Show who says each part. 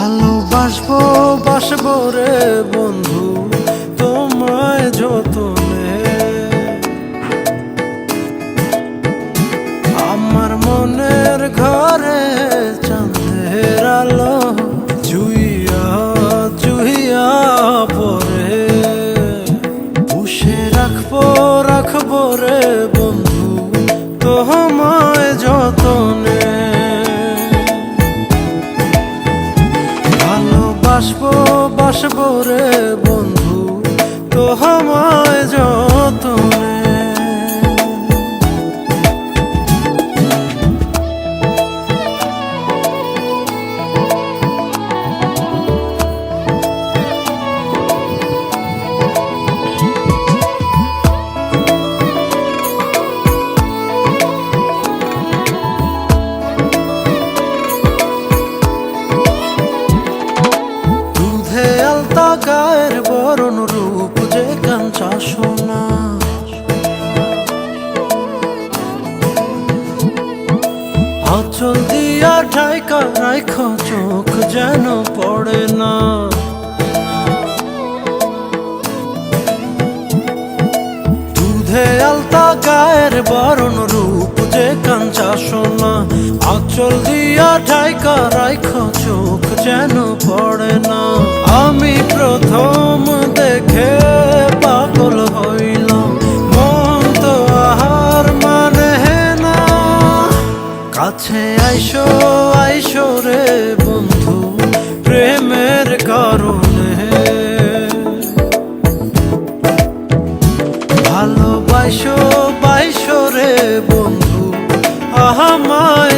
Speaker 1: ভালোবাসবো বাসবো রে বন্ধু তোমায় যতনে। আমার মনের ঘরে চাঁদের আলো জুইয়া জুইয়া পরে পুষে রাখবো রাখবো রে বন্ধু তোমায় যতনে। ভালোবাসবো বাসবো রে বন্ধু তোমায় যতনে। গায়ের বরণ রূপ যে কাঞ্চা সোনা, আঁচল দিয়া ঢাকা রাখো চোখ যেন পড়ে না। দুধে আলতা গায়ের বরণ রূপ যে কাঞ্চা সোনা, আঁচল দিয়া ঢাকা রাখো চোখ যেন পড়ে না। আমি প্রথম দেখে পাগল হইলাম, মন তো আহার মানে না। কাছে আইসো আইসো রে বন্ধু প্রেমের কারণে। ভালোবাসো বাইসো রে বন্ধু আমায়